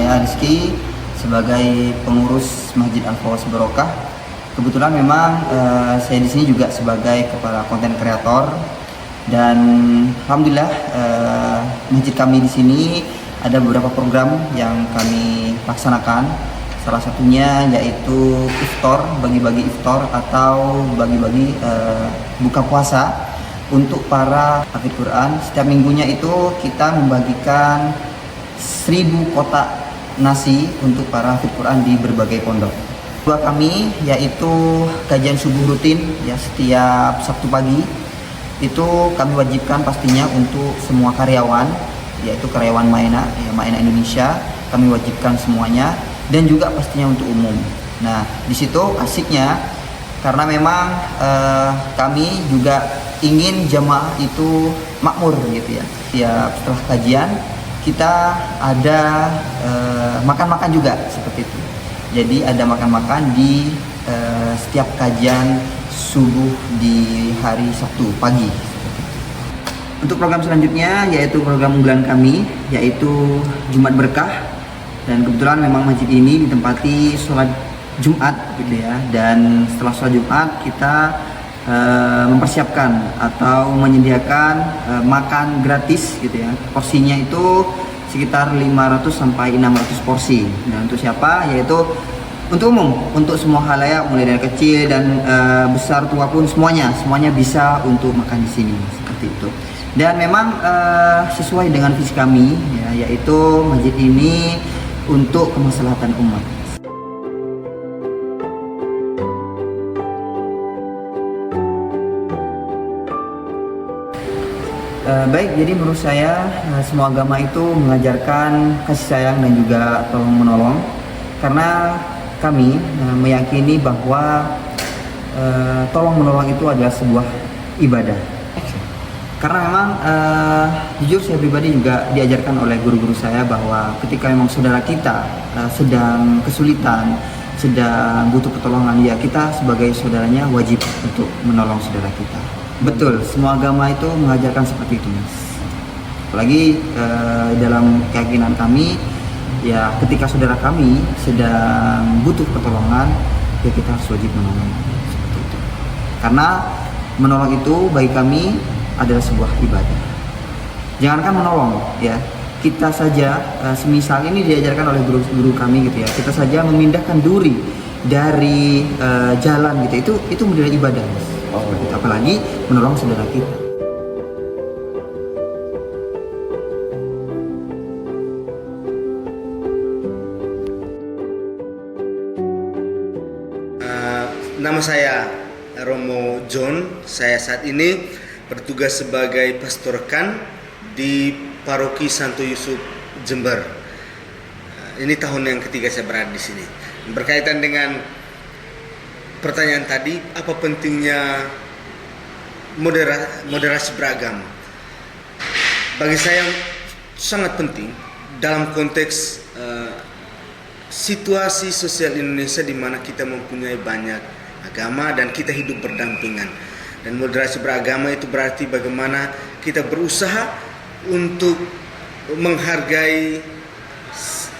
saya Rizky sebagai pengurus Masjid Al-Fawas Barokah. Kebetulan memang saya di sini juga sebagai kepala konten kreator, dan alhamdulillah masjid kami di sini ada beberapa program yang kami laksanakan. Salah satunya yaitu iftar, bagi-bagi iftar atau bagi-bagi buka puasa untuk para hafid Quran. Setiap minggunya itu kita membagikan 1000 kotak nasi untuk para hafid Quran di berbagai pondok. Dua kami yaitu kajian subuh rutin ya setiap Sabtu pagi. Itu kami wajibkan pastinya untuk semua karyawan, yaitu karyawan Maena Indonesia, kami wajibkan semuanya, dan juga pastinya untuk umum. Nah, di situ asiknya karena memang kami juga ingin jamaah itu makmur gitu ya. Setelah kajian kita ada makan-makan juga seperti itu. Jadi ada makan-makan di setiap kajian subuh di hari Sabtu pagi. Untuk program selanjutnya yaitu program unggulan kami yaitu Jumat Berkah, dan kebetulan memang masjid ini ditempati sholat Jumat gitu ya, dan setelah sholat Jumat kita mempersiapkan atau menyediakan makan gratis gitu ya. Porsinya itu sekitar 500 sampai 600 porsi. Dan untuk siapa? Yaitu untuk umum, untuk semua khalayak mulai dari kecil dan besar tua pun semuanya bisa untuk makan di sini seperti itu. Dan memang sesuai dengan visi kami ya, yaitu masjid ini untuk kemaslahatan umat. Baik, jadi menurut saya semua agama itu mengajarkan kasih sayang dan juga tolong menolong, karena kami meyakini bahwa tolong menolong itu adalah sebuah ibadah. Karena memang jujur saya pribadi juga diajarkan oleh guru-guru saya bahwa ketika memang saudara kita sedang kesulitan, sedang butuh pertolongan, ya kita sebagai saudaranya wajib untuk menolong saudara kita. Betul, semua agama itu mengajarkan seperti itu, Mas. Apalagi dalam keyakinan kami, ya ketika saudara kami sedang butuh pertolongan, ya kita harus wajib menolong seperti itu. Karena menolong itu bagi kami adalah sebuah ibadah. Jangankan menolong, ya kita saja semisal ini diajarkan oleh guru-guru kami gitu ya. Kita saja memindahkan duri dari jalan gitu, itu menjadi ibadah, Mas. Apalagi menolong saudara kita. Nama saya Romo John. Saya saat ini bertugas sebagai pastor kan di Paroki Santo Yusuf Jember. Ini tahun yang ketiga saya berada di sini. Berkaitan dengan pertanyaan tadi, apa pentingnya moderasi beragama? Bagi saya sangat penting dalam konteks situasi sosial Indonesia di mana kita mempunyai banyak agama dan kita hidup berdampingan. Dan moderasi beragama itu berarti bagaimana kita berusaha untuk menghargai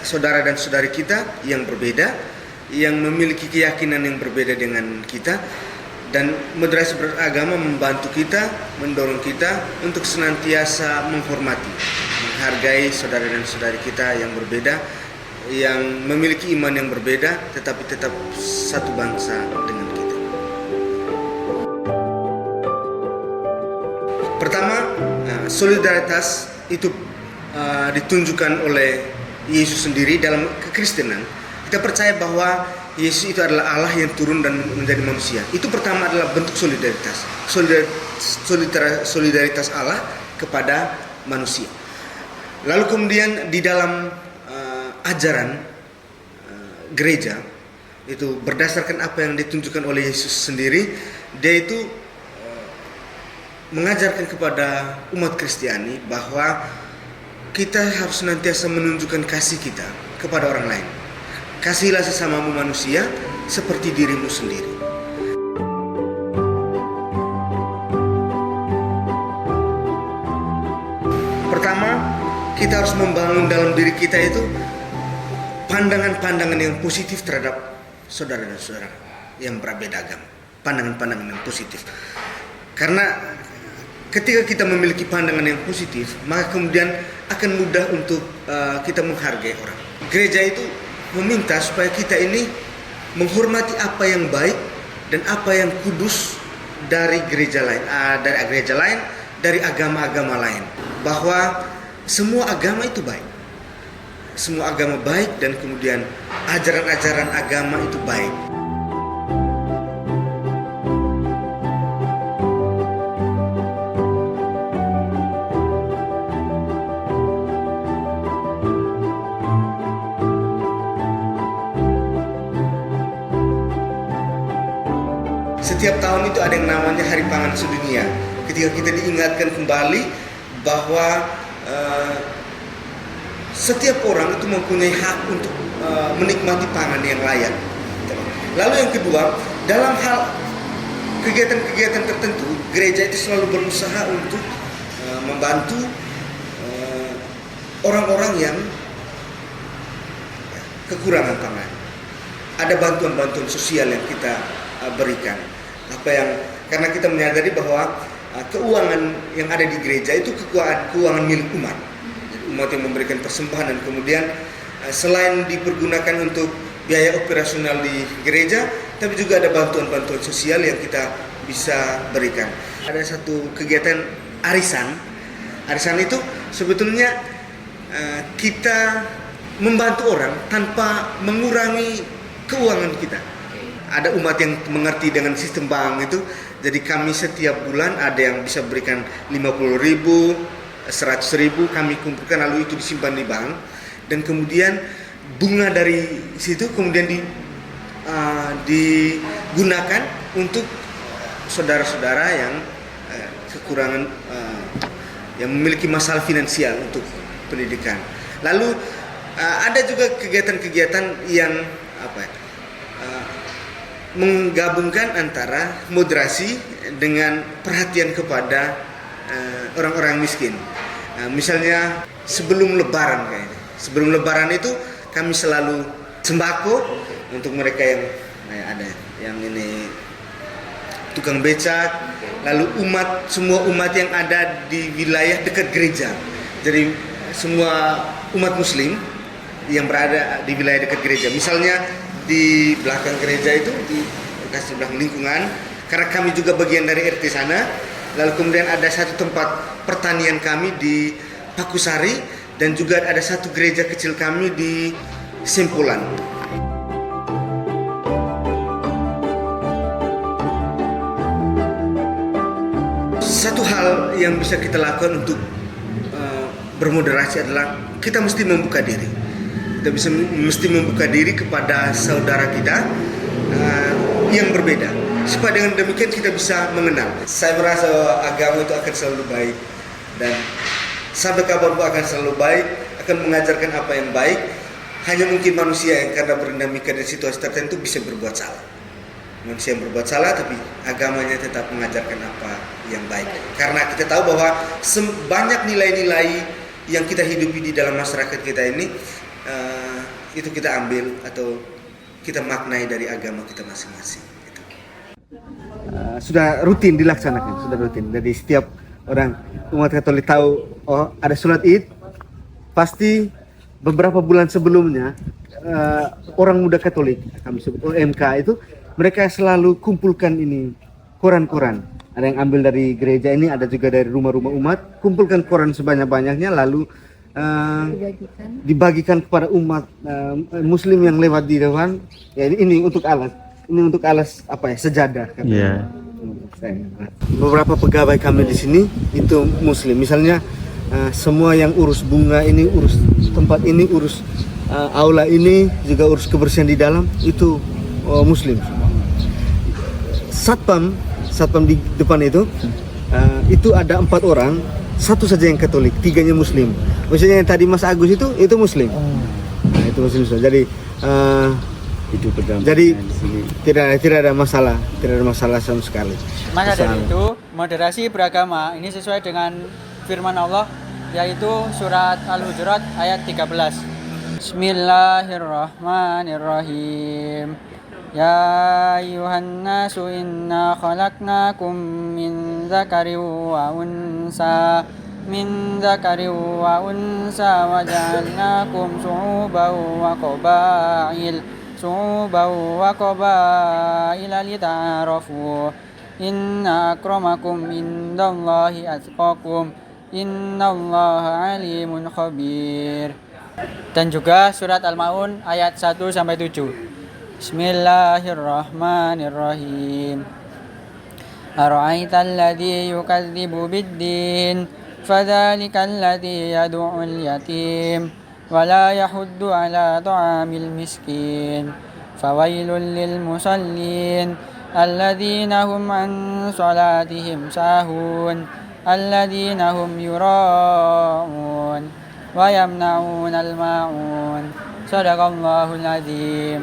saudara dan saudari kita yang berbeda, yang memiliki keyakinan yang berbeda dengan kita. Dan moderasi beragama membantu kita, mendorong kita untuk senantiasa menghormati, menghargai saudara dan saudari kita yang berbeda, yang memiliki iman yang berbeda, tetapi tetap satu bangsa dengan kita. Pertama, solidaritas itu ditunjukkan oleh Yesus sendiri dalam kekristenan. Kita percaya bahwa Yesus itu adalah Allah yang turun dan menjadi manusia. Itu pertama adalah bentuk solidaritas. Solidaritas Allah kepada manusia. Lalu kemudian di dalam ajaran gereja itu berdasarkan apa yang ditunjukkan oleh Yesus sendiri, dia itu mengajarkan kepada umat Kristiani bahwa kita harus senantiasa menunjukkan kasih kita kepada orang lain. Kasihilah sesamamu manusia seperti dirimu sendiri. Pertama, kita harus membangun dalam diri kita itu pandangan-pandangan yang positif terhadap saudara dan saudara yang berbeda agama. Pandangan-pandangan yang positif. Karena ketika kita memiliki pandangan yang positif, maka kemudian akan mudah untuk kita menghargai orang. Gereja itu meminta supaya kita ini menghormati apa yang baik dan apa yang kudus dari gereja lain, dari agama-agama lain. Bahwa semua agama itu baik. Semua agama baik dan kemudian ajaran-ajaran agama itu baik. Setiap tahun itu ada yang namanya Hari Pangan Sedunia. Ketika kita diingatkan kembali bahwa setiap orang itu mempunyai hak untuk menikmati pangan yang layak. Lalu yang kedua, dalam hal kegiatan-kegiatan tertentu, gereja itu selalu berusaha untuk membantu orang-orang yang kekurangan pangan. Ada bantuan-bantuan sosial yang kita berikan. Karena kita menyadari bahwa keuangan yang ada di gereja itu keuangan milik umat. Jadi umat yang memberikan persembahan dan kemudian selain dipergunakan untuk biaya operasional di gereja, tapi juga ada bantuan-bantuan sosial yang kita bisa berikan. Ada satu kegiatan arisan. Arisan itu sebetulnya kita membantu orang tanpa mengurangi keuangan kita. Ada umat yang mengerti dengan sistem bank itu, jadi kami setiap bulan ada yang bisa berikan 50.000, 100.000 kami kumpulkan lalu itu disimpan di bank dan kemudian bunga dari situ kemudian digunakan untuk saudara-saudara yang kekurangan, yang memiliki masalah finansial untuk pendidikan. Lalu ada juga kegiatan-kegiatan yang menggabungkan antara moderasi dengan perhatian kepada orang-orang miskin. Misalnya sebelum Lebaran Sebelum Lebaran itu kami selalu sembako untuk mereka yang ada yang ini tukang becak, lalu semua umat yang ada di wilayah dekat gereja. Jadi semua umat muslim yang berada di wilayah dekat gereja. Misalnya di belakang gereja itu, di lokasi belakang lingkungan, karena kami juga bagian dari RT sana. Lalu kemudian ada satu tempat pertanian kami di Pakusari dan juga ada satu gereja kecil kami di Simpulan. Satu hal yang bisa kita lakukan untuk bermoderasi adalah kita mesti membuka diri. Kita mesti membuka diri kepada saudara kita yang berbeda. Supaya dengan demikian kita bisa mengenal. Saya merasa agama itu akan selalu baik. Dan sampai kapanpun akan selalu baik, akan mengajarkan apa yang baik. Hanya mungkin manusia yang karena berdinamika dan situasi tertentu bisa berbuat salah. Manusia yang berbuat salah tapi agamanya tetap mengajarkan apa yang baik. Karena kita tahu bahwa banyak nilai-nilai yang kita hidupi di dalam masyarakat kita ini, itu kita ambil atau kita maknai dari agama kita masing-masing. Gitu. Sudah rutin dilaksanakan, sudah rutin. Jadi setiap orang umat Katolik tahu ada sholat Id, pasti beberapa bulan sebelumnya orang muda Katolik, kami sebut OMK itu, mereka selalu kumpulkan ini koran-koran. Ada yang ambil dari gereja ini, ada juga dari rumah-rumah umat, kumpulkan koran sebanyak-banyaknya lalu dibagikan kepada umat muslim yang lewat di depan. Ya, ini untuk alas sejadah. Yeah. Beberapa pegawai kami di sini itu muslim. Misalnya semua yang urus bunga ini, urus tempat ini, urus aula ini, juga urus kebersihan di dalam itu muslim. Satpam di depan itu ada 4 orang, satu saja yang Katolik, 3-nya muslim. Maksudnya yang tadi Mas Agus itu muslim. Nah, itu muslim. Jadi tidak ada masalah sama sekali. Maka dari itu moderasi beragama ini sesuai dengan firman Allah, yaitu surat Al-Hujurat ayat 13. Bismillahirrahmanirrahim. Ya ayuhan nasu inna khalaqnakum min dzakarin wa unsa wa ja'alnakum syu'uban wa qabaila lita'arafu. Inna akramakum indallahi atqakum. Innallaha alimun khabir. Dan juga surat Al-Maun ayat 1 sampai 7. Bismillahirrahmanirrahim. Ara'aital ladzi yukadzibu bid-din fadzalikal ladzi yad'ul yatim wa la yahuddu 'ala ta'amil miskin fawailul lil musallin alladzina hum an salatihim sahun alladzina hum yura'un wa yamna'unal ma'un. Sadaqallahul azim.